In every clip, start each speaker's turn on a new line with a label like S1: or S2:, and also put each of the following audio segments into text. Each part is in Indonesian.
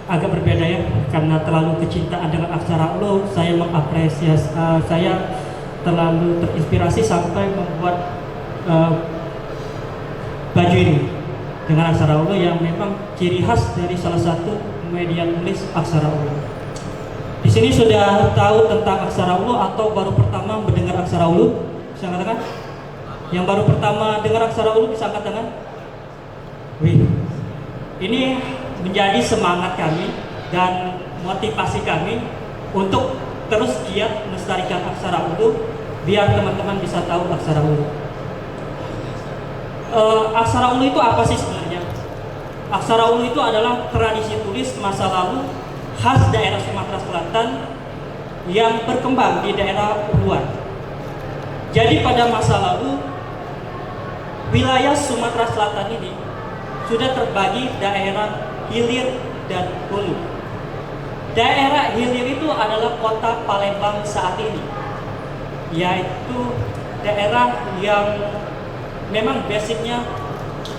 S1: agak berbeda ya, karena terlalu kecintaan dengan aksara ulu, saya mengapresiasi, saya terlalu terinspirasi sampai membuat uh, baju ini dengan aksara ulu yang memang ciri khas dari salah satu media tulis aksara ulu. Di sini sudah tahu tentang aksara ulu atau baru pertama mendengar aksara ulu? Bisa angkat tangan? Yang baru pertama dengar aksara ulu bisa angkat tangan? Wih, ini menjadi semangat kami dan motivasi kami untuk terus giat melestarikan aksara ulu biar teman-teman bisa tahu aksara ulu. Aksara ulu itu apa sih sebenarnya? Aksara ulu itu adalah tradisi tulis masa lalu khas daerah Sumatera Selatan yang berkembang di daerah uluan. Jadi pada masa lalu wilayah Sumatera Selatan ini sudah terbagi daerah hilir dan hulu. Daerah hilir itu adalah kota Palembang saat ini, yaitu daerah yang memang basicnya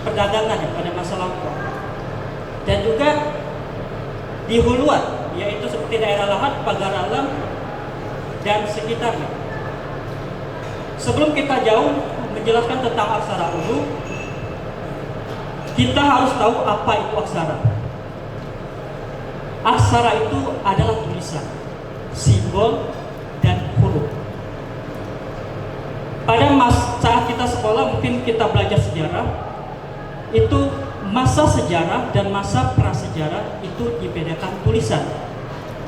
S1: perdagangan ya pada masa lalu. Dan juga di huluan, yaitu seperti daerah Lahat, Pagar Alam, dan sekitarnya. Sebelum kita jauh menjelaskan tentang aksara ulu, kita harus tahu apa itu aksara. Aksara itu adalah tulisan, simbol, dan huruf. Pada saat kita sekolah mungkin kita belajar sejarah, itu masa sejarah dan masa prasejarah itu dibedakan tulisan.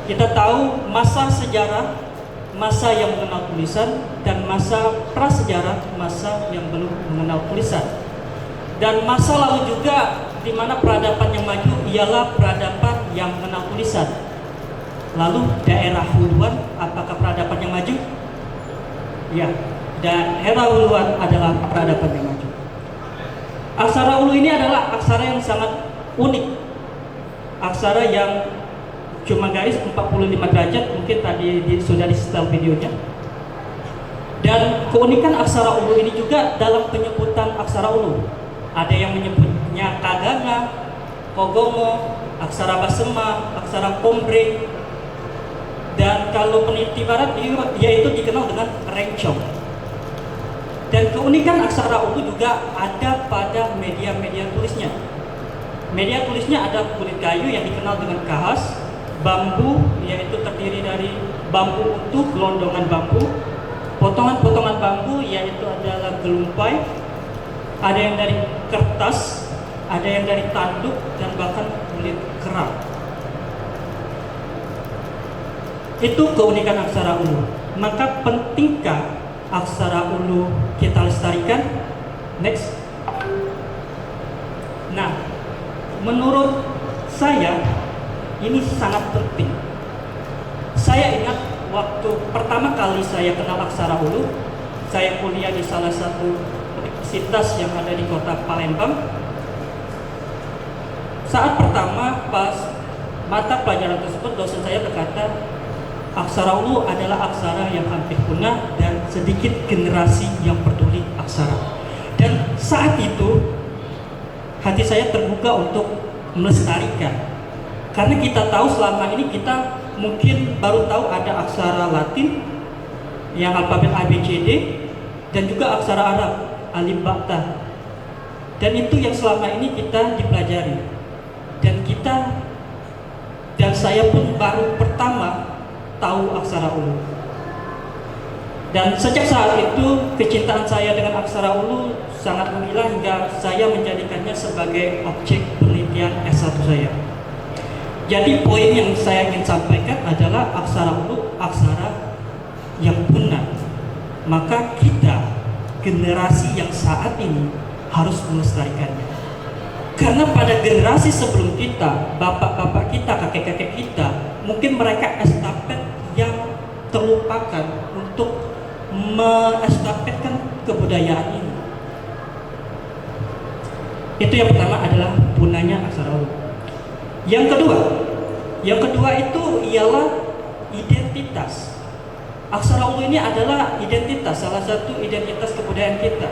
S1: Kita tahu masa sejarah, masa yang mengenal tulisan, dan masa prasejarah, masa yang belum mengenal tulisan. Dan masa lalu juga di mana peradaban yang maju ialah peradaban yang mengenal tulisan. Lalu daerah huluan, apakah peradaban yang maju? Ya, daerah huluan adalah peradaban yang maju. Aksara ulu ini adalah aksara yang sangat unik. Aksara yang cuma garis 45 derajat, mungkin tadi sudah di setel videonya. Dan keunikan aksara ulu ini juga dalam penyebutan aksara ulu. Ada yang menyebutnya kaganga, kogomo, aksara basema, aksara kombre, dan kalau peneliti barat yaitu dikenal dengan rencong. Dan keunikan aksara ulu juga ada pada media-media tulisnya. Media tulisnya ada kulit kayu yang dikenal dengan kahas, bambu yaitu terdiri dari bambu utuh, gelondongan bambu, potongan-potongan bambu yaitu adalah gelumpai, ada yang dari kertas, ada yang dari tanduk, dan bahkan kulit kerang. Itu keunikan aksara ulu. Maka pentingkah aksara ulu kita lestarikan? Next. Nah, menurut saya ini sangat penting. Saya ingat waktu pertama kali saya kenal aksara ulu, saya kuliah di salah satu universitas yang ada di kota Palembang. Saat pertama pas mata pelajaran tersebut, dosen saya berkata aksara ulu adalah aksara yang hampir punah dan sedikit generasi yang peduli aksara. Dan saat itu hati saya terbuka untuk melestarikan, karena kita tahu selama ini kita mungkin baru tahu ada aksara Latin yang alfabet ABCD dan juga aksara Arab alif ba ta. Dan itu yang selama ini kita dipelajari. Dan saya pun baru pertama tahu aksara ulu. Dan sejak saat itu kecintaan saya dengan aksara ulu sangat menggila hingga saya menjadikannya sebagai objek penelitian S1 saya. Jadi poin yang saya ingin sampaikan adalah aksara ulu aksara yang punah. Maka kita generasi yang saat ini harus melestarikannya. Karena pada generasi sebelum kita, bapak-bapak kita, kakek-kakek kita, mungkin mereka estafet yang terlupakan untuk mengestafetkan kebudayaan ini. Itu yang pertama adalah punahnya aksara ulu. Yang kedua itu ialah identitas. Aksara ulu ini adalah identitas, salah satu identitas kebudayaan kita.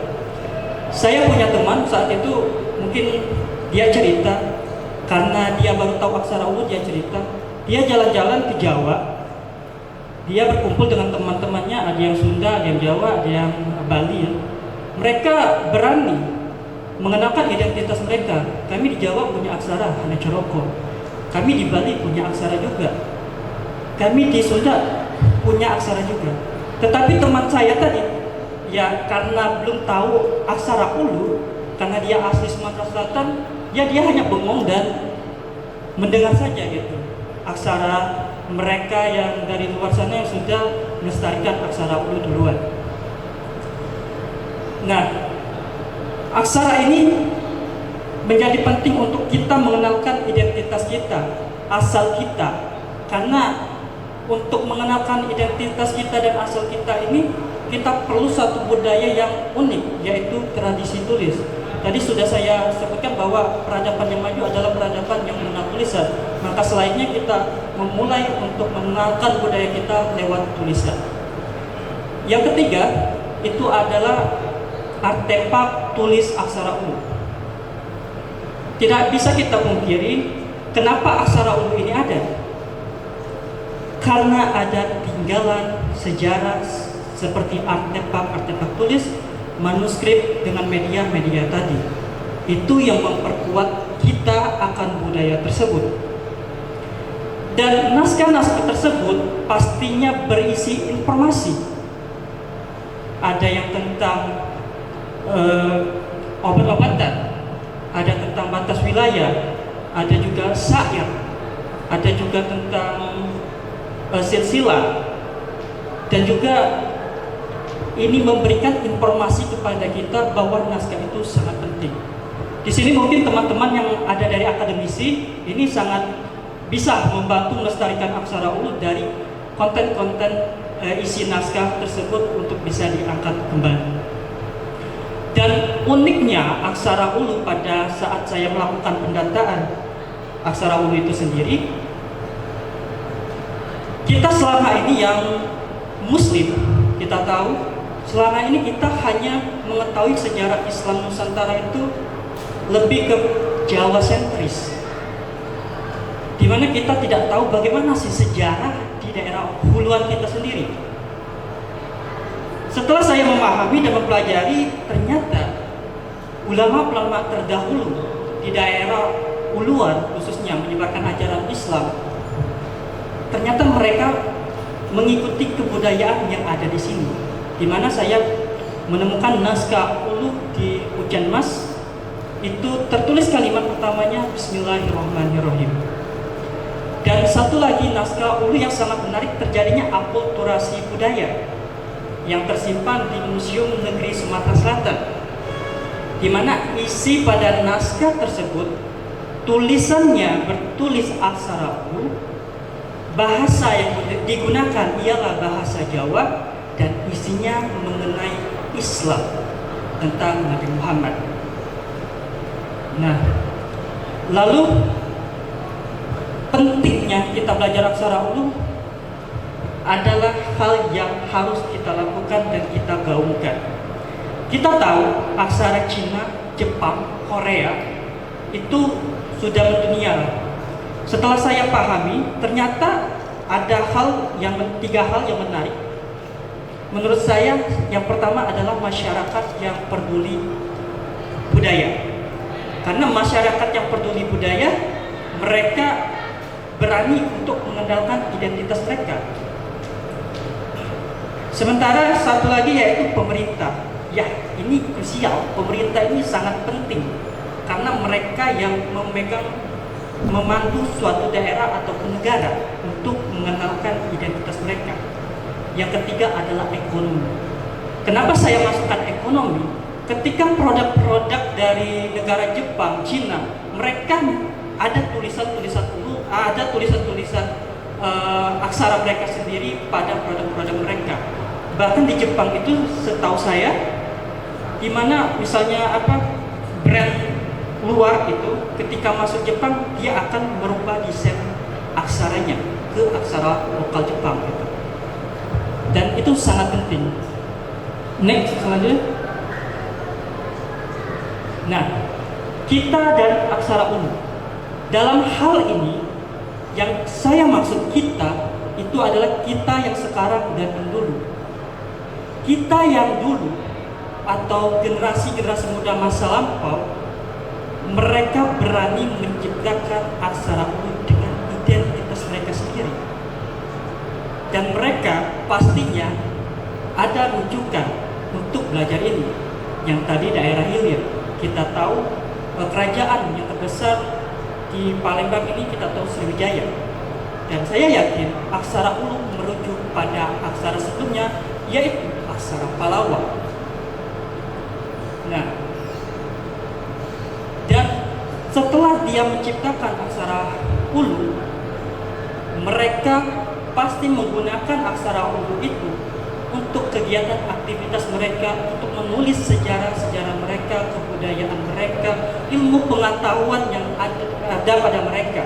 S1: Saya punya teman saat itu, mungkin dia cerita Karena dia baru tahu aksara Ulu, dia cerita, dia jalan-jalan ke Jawa, dia berkumpul dengan teman-temannya, ada yang Sunda, ada yang Jawa, ada yang Bali ya. Mereka berani mengenalkan identitas mereka. Kami di Jawa punya aksara Hana Coroko, kami di Bali punya aksara juga, kami di Sunda punya aksara juga. Tetapi teman saya tadi, ya karena belum tahu aksara Ulu, karena dia asli Sumatera Selatan, ya dia hanya bengong dan mendengar saja gitu aksara mereka yang dari luar sana yang sudah melestarikan aksara Ulu duluan. Nah, aksara ini menjadi penting untuk kita mengenalkan identitas kita, asal kita. Karena untuk mengenalkan identitas kita dan asal kita ini, kita perlu satu budaya yang unik, yaitu tradisi tulis. Tadi sudah saya sebutkan bahwa peradaban yang maju adalah peradaban yang mengenal tulisan. Maka selainnya kita memulai untuk mengenalkan budaya kita lewat tulisan. Yang ketiga, itu adalah artefak tulis aksara Ulu. Tidak bisa kita pungkiri kenapa aksara Ulu ini ada. Karena ada tinggalan sejarah seperti artefak tulis, manuskrip dengan media-media tadi. Itu yang memperkuat kita akan budaya tersebut. Dan naskah-naskah tersebut pastinya berisi informasi. Ada yang tentang obat-obatan, ada tentang batas wilayah, ada juga syair, ada juga tentang silsilah, dan juga ini memberikan informasi kepada kita bahwa naskah itu sangat penting. Di sini mungkin teman-teman yang ada dari akademisi ini sangat bisa membantu melestarikan aksara Ulu dari konten-konten isi naskah tersebut untuk bisa diangkat kembali. Dan uniknya aksara Ulu pada saat saya melakukan pendataan aksara Ulu itu sendiri, kita selama ini yang Muslim, kita tahu selama ini kita hanya mengetahui sejarah Islam Nusantara itu lebih ke Jawa sentris, di mana kita tidak tahu bagaimana sih sejarah di daerah huluan kita sendiri. Setelah saya memahami dan mempelajari, ternyata ulama-ulama terdahulu di daerah huluan khususnya menyebarkan ajaran Islam, ternyata mereka mengikuti kebudayaan yang ada di sini. Di mana saya menemukan naskah Ulu di Hujan Mas, itu tertulis kalimat pertamanya Bismillahirrahmanirrahim. Dan satu lagi naskah Ulu yang sangat menarik, terjadinya akulturasi budaya yang tersimpan di Museum Negeri Sumatera Selatan, di mana isi pada naskah tersebut tulisannya bertulis aksara Ulu, bahasa yang digunakan ialah bahasa Jawa, dan isinya mengenai Islam tentang Nabi Muhammad. Nah, lalu pentingnya kita belajar aksara Ulu adalah hal yang harus kita lakukan dan kita gaungkan. Kita tahu aksara Cina, Jepang, Korea itu sudah mendunia. Setelah saya pahami, ternyata ada tiga hal yang menarik. Menurut saya, yang pertama adalah masyarakat yang peduli budaya. Karena masyarakat yang peduli budaya, mereka berani untuk mengandalkan identitas mereka. Sementara satu lagi yaitu pemerintah. Ya, ini krusial. Pemerintah ini sangat penting karena mereka yang memandu suatu daerah atau negara untuk mengenalkan identitas mereka. Yang ketiga adalah ekonomi. Kenapa saya masukkan ekonomi? Ketika produk-produk dari negara Jepang, Cina, mereka ada tulisan-tulisan Ulu, ada tulisan-tulisan aksara mereka sendiri pada produk-produk mereka. Bahkan di Jepang itu setahu saya, di mana misalnya brand luar itu ketika masuk Jepang dia akan merubah desain aksaranya ke aksara lokal Jepang gitu. Dan itu sangat penting. Next, selanjutnya. Nah, kita dan aksara Ulu. Dalam hal ini, yang saya maksud kita itu adalah kita yang sekarang dan yang dulu. Kita yang dulu atau generasi-generasi muda masa lampau, mereka berani menciptakan aksara ulu dengan identitas mereka sendiri. Dan mereka pastinya ada rujukan untuk belajar ini. Yang tadi daerah hilir, kita tahu kerajaan yang terbesar di Palembang ini kita tahu Sriwijaya. Dan saya yakin aksara ulu merujuk pada aksara sebelumnya, yaitu aksara Palawa. Nah, dan setelah dia menciptakan aksara ulu, mereka pasti menggunakan aksara ulu itu untuk kegiatan aktivitas mereka, untuk menulis sejarah-sejarah mereka, kebudayaan mereka, ilmu pengetahuan yang ada pada mereka.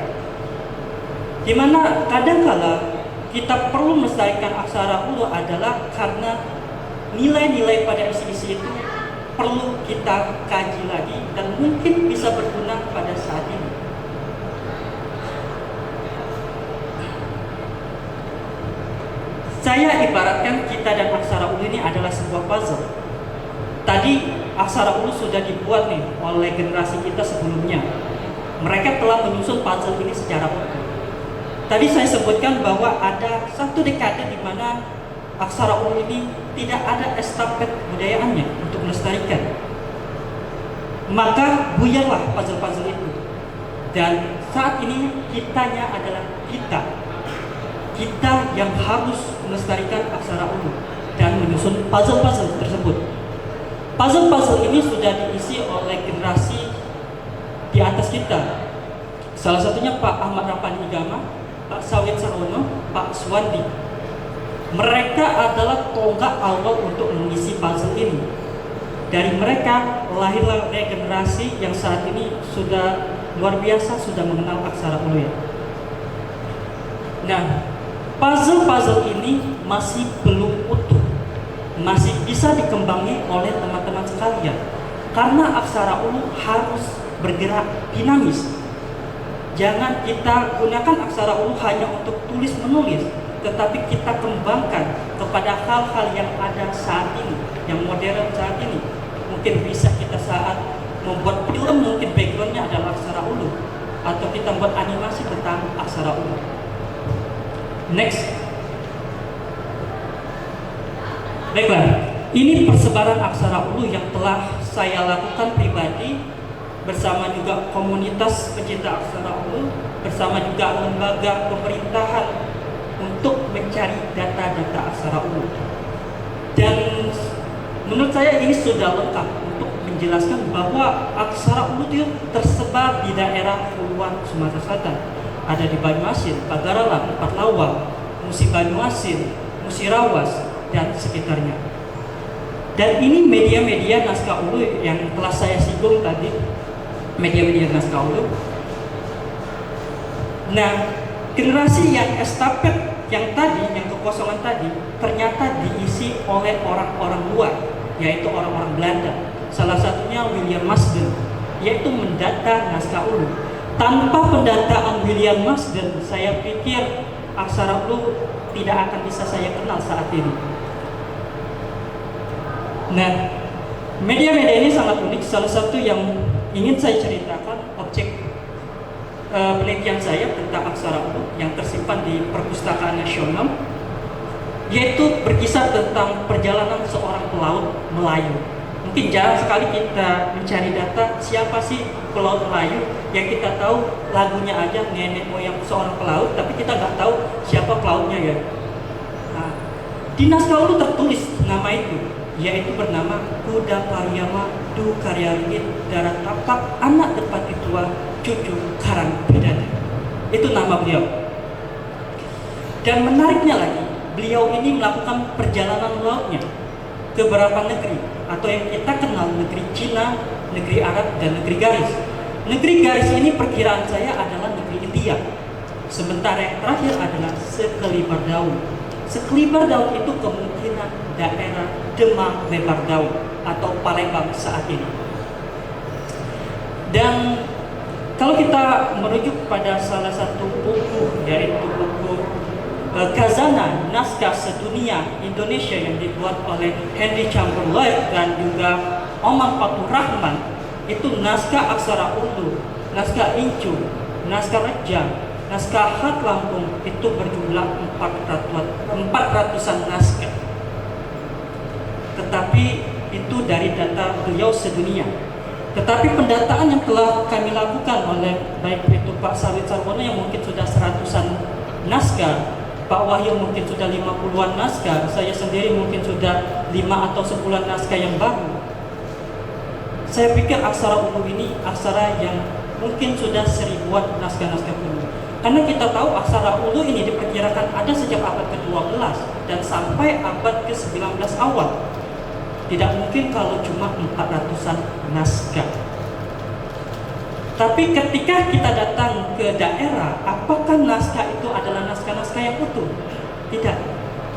S1: Dimana kadangkala kita perlu melestarikan aksara ulu adalah karena nilai-nilai pada isi-isi itu perlu kita kaji lagi dan mungkin bisa berguna pada saat ini. Saya ibaratkan kita dan aksara ulu ini adalah sebuah puzzle. Tadi aksara ulu sudah dibuat nih oleh generasi kita sebelumnya. Mereka telah menyusun puzzle ini secara utuh. Tadi saya sebutkan bahwa ada satu dekade di mana aksara ulu ini tidak ada estafet budayaannya untuk melestarikan. Maka buyarlah puzzle-puzzle itu. Dan saat ini kitanya adalah kita yang harus melestarikan aksara ulu dan menyusun puzzle-puzzle tersebut. Puzzle-puzzle ini sudah diisi oleh generasi di atas kita. Salah satunya Pak Ahmad Rampani Igama, Pak Sawit Sarono, Pak Suwandi. Mereka adalah tonggak awal untuk mengisi puzzle ini. Dari mereka lahirlah regenerasi yang saat ini sudah luar biasa, sudah mengenal aksara ulu ya. Nah, puzzle-puzzle ini masih belum utuh, masih bisa dikembangi oleh teman-teman sekalian. Karena aksara ulu harus bergerak dinamis. Jangan kita gunakan aksara ulu hanya untuk tulis-menulis, tetapi kita kembangkan kepada hal-hal yang ada saat ini, yang modern saat ini. Mungkin bisa kita saat membuat film, mungkin backgroundnya adalah aksara ulu, atau kita buat animasi tentang aksara ulu. Next. Baiklah, ini persebaran aksara ulu yang telah saya lakukan pribadi bersama juga komunitas pecinta aksara ulu, bersama juga lembaga pemerintahan untuk mencari data-data aksara ulu. Dan menurut saya ini sudah lengkap untuk menjelaskan bahwa aksara ulu itu tersebar di daerah Puluhan Sumatera Selatan. Ada di Banyuasin, Pagaralam, Patlawa, Musi Banyuasin, Musirawas, dan sekitarnya. Dan ini media-media naskah ulu yang telah saya singgung tadi, media-media naskah ulu. Nah, generasi yang estafet yang tadi, yang kekosongan tadi, ternyata diisi oleh orang-orang luar, yaitu orang-orang Belanda. Salah satunya William Marsden, yaitu mendata naskah ulu. Tanpa pendataan William Marsden, saya pikir aksara ulu tidak akan bisa saya kenal saat ini. Nah, media-media ini sangat unik. Salah satu yang ingin saya ceritakan objek penelitian saya tentang aksara ulu yang tersimpan di Perpustakaan Nasional, yaitu berkisah tentang perjalanan seorang pelaut Melayu. Mungkin jarang sekali kita mencari data siapa sih pelaut Melayu. Yang kita tahu lagunya aja nenek moyang seorang pelaut, tapi kita nggak tahu siapa pelautnya ya. Nah, di naskah ulu tertulis nama itu, yaitu bernama Kuda Paryama Du Karyaringit Darat Tapak Anak Depati Tua Cucu Karang Bidadari. Itu nama beliau. Dan menariknya lagi, beliau ini melakukan perjalanan lautnya ke beberapa negeri, atau yang kita kenal negeri Cina, negeri Arab, dan negeri Garis. Negeri Garis ini perkiraan saya adalah negeri India. Sementara yang terakhir adalah Sekelibar Daun. Sekelibar Daun itu kemungkinan daerah Demang Lebar Daun atau Palembang saat ini. Dan Kalau kita merujuk pada salah satu buku, yaitu buku Khazanah Naskah Sedunia Indonesia yang dibuat oleh Henry Chamberlain dan juga Omar Fatur Rahman, itu naskah aksara Ulu, naskah Incu, naskah Rejang, naskah Hat Lampung itu berjumlah 400-an naskah. Tetapi itu dari data beliau sedunia. Tetapi pendataan yang telah kami lakukan oleh baik itu Pak Sawit Sarwono yang mungkin sudah 100-an naskah, Pak Wahyu mungkin sudah 50-an naskah, saya sendiri mungkin sudah 5 atau 10 naskah yang baru. Saya pikir aksara Ulu ini aksara yang mungkin sudah 1000-an naskah-naskah kuno. Karena kita tahu aksara Ulu ini diperkirakan ada sejak abad ke-12 dan sampai abad ke-19 awal. Tidak mungkin kalau cuma 400-an naskah. Tapi ketika kita datang ke daerah, apakah naskah itu adalah naskah-naskah yang utuh? Tidak.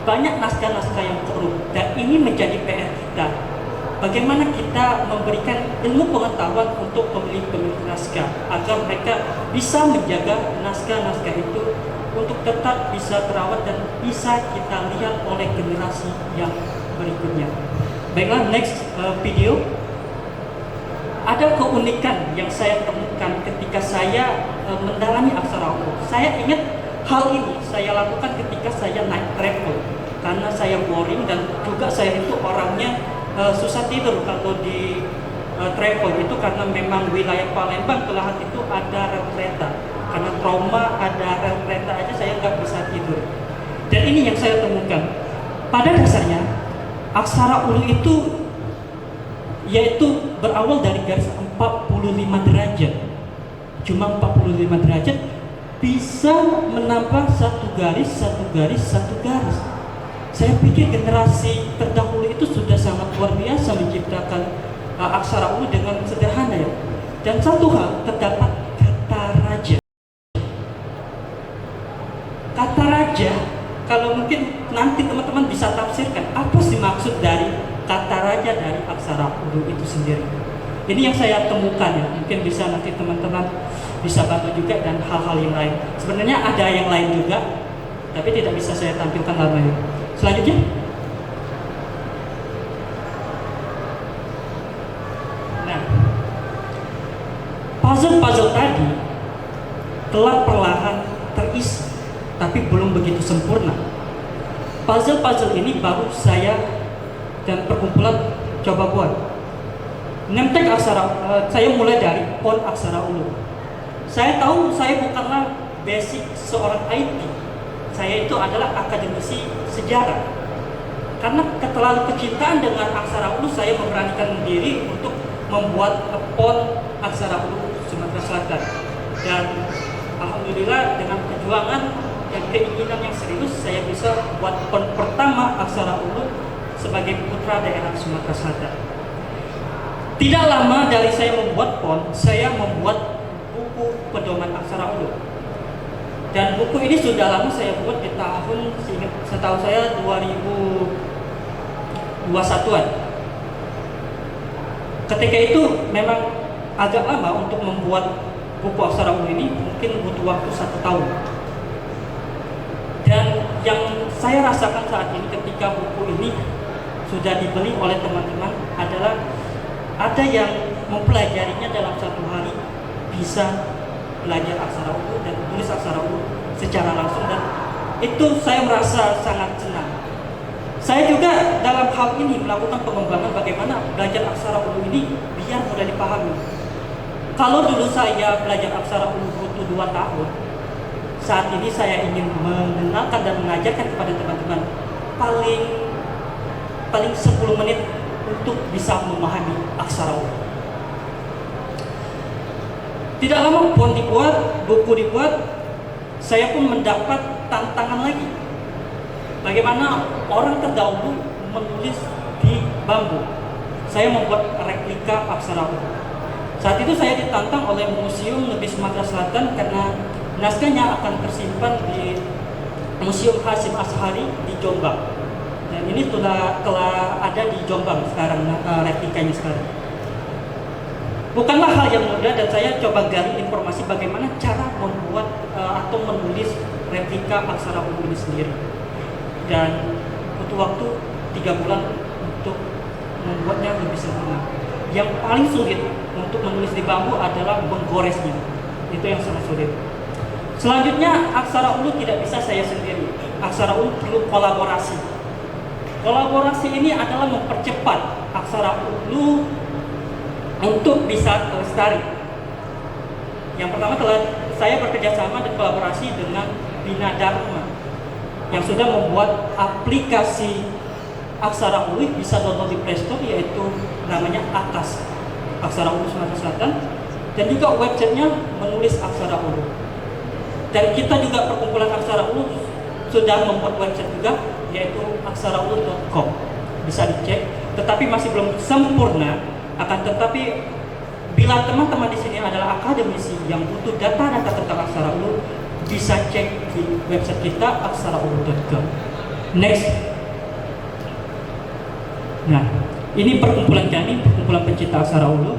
S1: Banyak naskah-naskah yang korup, dan ini menjadi PR kita. Bagaimana kita memberikan ilmu pengetahuan untuk pemilik-pemilik naskah agar mereka bisa menjaga naskah-naskah itu untuk tetap bisa terawat dan bisa kita lihat oleh generasi yang berikutnya. Baiklah, next video. Ada keunikan yang saya temukan ketika saya mendalami aksara Ulu. Saya ingat hal ini saya lakukan ketika saya naik travel, karena saya boring dan juga saya itu orangnya susah tidur kalau di travel itu, karena memang wilayah Palembang Kelahat itu ada rel kereta. Karena trauma ada rel kereta aja saya nggak bisa tidur. Dan ini yang saya temukan. Pada dasarnya aksara Ulu itu yaitu berawal dari garis 45 derajat. Cuma 45 derajat bisa menambah satu garis, satu garis, satu garis. Saya pikir generasi terdahulu itu sudah sangat luar biasa menciptakan aksara Ulu dengan sederhana ya. Dan satu hal, terdapat kata raja. Kata raja, kalau mungkin nanti teman-teman bisa tafsirkan apa sih maksud dari kata raja dari aksara Ulu itu sendiri. Ini yang saya temukan ya, mungkin bisa nanti teman-teman bisa bantu juga dan hal-hal yang lain. Sebenarnya ada yang lain juga, tapi tidak bisa saya tampilkan namanya. Selanjutnya, nah, puzzle-puzzle tadi telah perlahan terisi, tapi belum begitu sempurna. Puzzle-puzzle ini baru saya dan perkumpulan coba buat. Nemtek aksara, saya mulai dari pon aksara Ulu. Saya tahu saya bukanlah basic seorang IT. Saya itu adalah akademisi sejarah. Karena terlalu kecintaan dengan aksara Ulu, saya memberanikan diri untuk membuat pon aksara Ulu Sumatera Selatan. Dan alhamdulillah dengan perjuangan dan keinginan yang serius, saya bisa buat pon pertama aksara Ulu sebagai putra daerah Sumatera Selatan. Tidak lama dari saya membuat pon, saya membuat buku pedoman aksara Ulu. Dan buku ini sudah lama saya buat di tahun, setahu saya 2021-an. Ketika itu memang agak lama untuk membuat buku aksara Ulu ini, mungkin butuh waktu 1 tahun. Dan yang saya rasakan saat ini ketika buku ini sudah dibeli oleh teman-teman adalah ada yang mempelajarinya dalam 1 hari bisa belajar aksara Ulu dan tulis aksara Ulu secara langsung, dan itu saya merasa sangat senang. Saya juga dalam hal ini melakukan pengembangan bagaimana belajar aksara Ulu ini biar mudah dipahami. Kalau dulu saya belajar aksara Ulu butuh 2 tahun, saat ini saya ingin mengenalkan dan mengajarkan kepada teman-teman paling 10 menit untuk bisa memahami aksara Ulu. Tidak lama pon dibuat, buku dibuat, saya pun mendapat tantangan lagi. Bagaimana orang terdahulu menulis di bambu. Saya membuat replika aksara Ulu. Saat itu saya ditantang oleh Museum Negeri Sumatera Selatan karena naskahnya akan tersimpan di Museum Hasyim Ashari di Jombang. Dan ini telah ada di Jombang sekarang, replikanya sekarang. bukanlah hal yang mudah, dan saya coba gali informasi bagaimana cara membuat atau menulis replika aksara Ulu ini sendiri. Dan butuh waktu 3 bulan untuk membuatnya lebih sempurna. Yang paling sulit untuk menulis di bambu adalah menggoresnya. Itu yang sangat sulit. Selanjutnya, aksara Ulu tidak bisa saya sendiri. Aksara Ulu perlu kolaborasi. Kolaborasi ini adalah mempercepat aksara Ulu untuk bisa lestari. Yang pertama, saya bekerja sama dan kolaborasi dengan Bina Dharma yang sudah membuat aplikasi aksara Ulu, bisa download di Play Store, yaitu namanya AKAS, Aksara Ulu Sumatera Selatan, dan juga websitenya menulis aksara Ulu. Dan kita juga perkumpulan aksara Ulu sudah membuat website juga, yaitu aksaraulu.com, bisa dicek, tetapi masih belum sempurna. Akan tetapi bila teman-teman di sini adalah akademisi yang butuh data-data tentang aksara Ulu, bisa cek di website kita aksaraulu.com. Next. Nah, ini perkumpulan kami, perkumpulan pencinta aksara Ulu.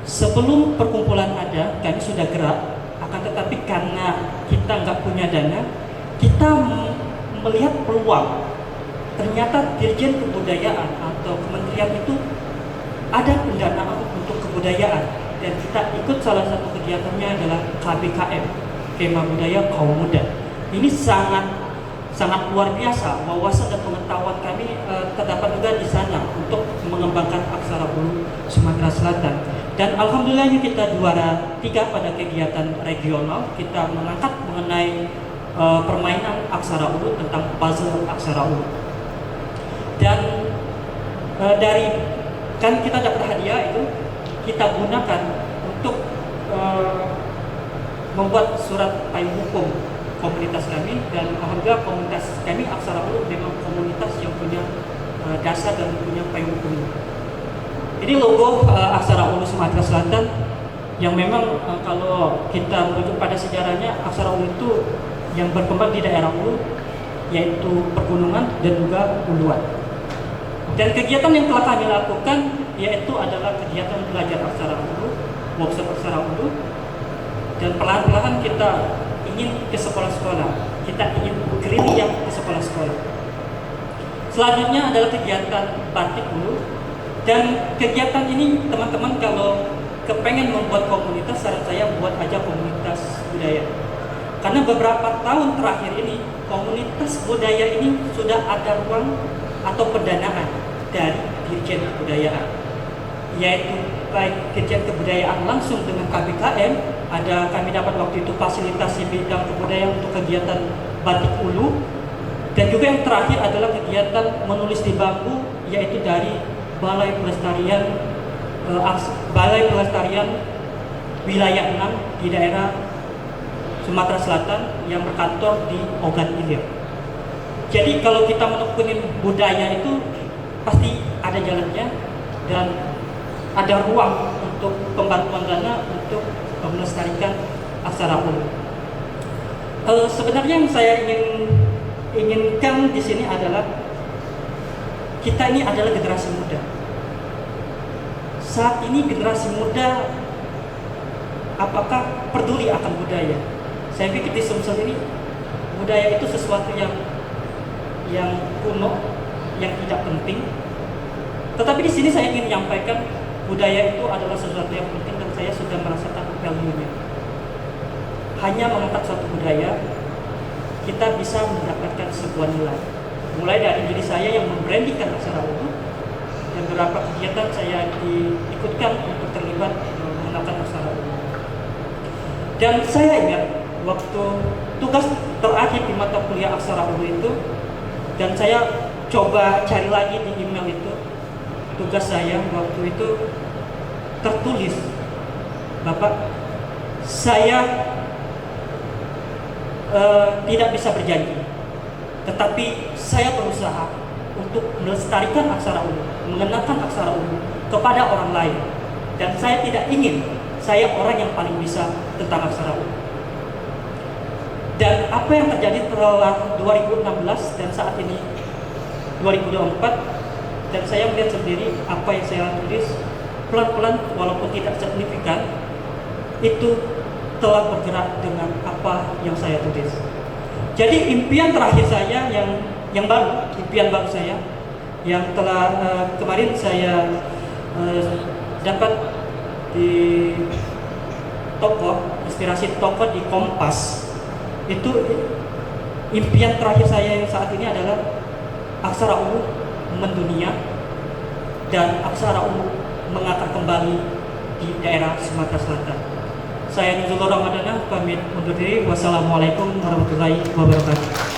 S1: Sebelum perkumpulan ada, kami sudah gerak. Akan tetapi karena kita nggak punya dana, kita melihat peluang. Ternyata Dirjen Kebudayaan atau kementerian itu ada pendanaan untuk kebudayaan, dan kita ikut salah satu kegiatannya adalah KBKM, Kema Budaya Kaum Muda. Ini sangat luar biasa, wawasan dan pengetahuan kami terdapat juga di sana untuk mengembangkan aksara Ulu Sumatera Selatan. Dan alhamdulillahnya kita juara 3 pada kegiatan regional. Kita mengangkat mengenai permainan aksara Ulu, tentang puzzle aksara Ulu. Dan kan kita dapat hadiah itu, kita gunakan untuk membuat surat payung hukum komunitas kami. Dan alhamdulillah komunitas kami aksara Ulu memang komunitas yang punya dasar dan punya payung hukum. Ini logo aksara Ulu Sumatera Selatan yang memang kalau kita merujuk pada sejarahnya, aksara Ulu itu yang berkembang di daerah Ulu, yaitu pergunungan dan juga uluan. Dan kegiatan yang telah kami lakukan yaitu adalah kegiatan belajar aksara Ulu, workshop aksara Ulu, dan perlahan-lahan kita ingin ke sekolah-sekolah, kita ingin gerilya ke sekolah-sekolah. Selanjutnya adalah kegiatan batik Ulu, dan kegiatan ini teman-teman kalau kepengen membuat komunitas, saran saya buat aja komunitas budaya. Karena beberapa tahun terakhir ini komunitas budaya ini sudah ada ruang atau pendanaan dari Dirjen Kebudayaan, yaitu baik Dirjen Kebudayaan langsung dengan KBKM, ada kami dapat waktu itu fasilitas di bidang kebudayaan untuk kegiatan batik Ulu, dan juga yang terakhir adalah kegiatan menulis di bambu, yaitu dari Balai Pelestarian Wilayah 6 di daerah Sumatera Selatan yang berkantor di Ogan Ilir. Jadi kalau kita menekunin budaya itu pasti ada jalannya, dan ada ruang untuk pembantuan dana untuk melestarikan aksara Ulu. Sebenarnya yang saya inginkan di sini adalah kita ini adalah generasi muda. Saat ini generasi muda apakah peduli akan budaya? Saya pikir di Sumsel ini budaya itu sesuatu yang kuno, yang tidak penting. Tetapi di sini saya ingin menyampaikan budaya itu adalah sesuatu yang penting, dan saya sudah merasakan value-nya. Hanya mengangkat suatu budaya, kita bisa mendapatkan sebuah nilai. Mulai dari diri saya yang membrandingkan aksara Ulu, dan beberapa kegiatan saya diikutkan untuk terlibat menggunakan aksara Ulu. Dan saya ingat waktu tugas terakhir di mata kuliah aksara Ulu itu, dan saya coba cari lagi di email itu, tugas saya waktu itu tertulis, Bapak, saya tidak bisa berjanji, tetapi saya berusaha untuk melestarikan aksara Ulu, mengenalkan aksara Ulu kepada orang lain, dan saya tidak ingin saya orang yang paling bisa tentang aksara Ulu. Dan apa yang terjadi setelah 2016 dan saat ini 2024, dan saya melihat sendiri apa yang saya tulis pelan-pelan walaupun tidak signifikan itu telah bergerak dengan apa yang saya tulis. Jadi impian terakhir saya yang baru, impian baru saya yang telah kemarin saya dapat di toko, inspirasi toko di Kompas. Itu impian terakhir saya yang saat ini adalah aksara ungu mendunia dan aksara ungu mengakar kembali di daerah Sumatera Selatan. Saya Nuzulur Ramadana pamit undur diri. Wassalamualaikum warahmatullahi wabarakatuh.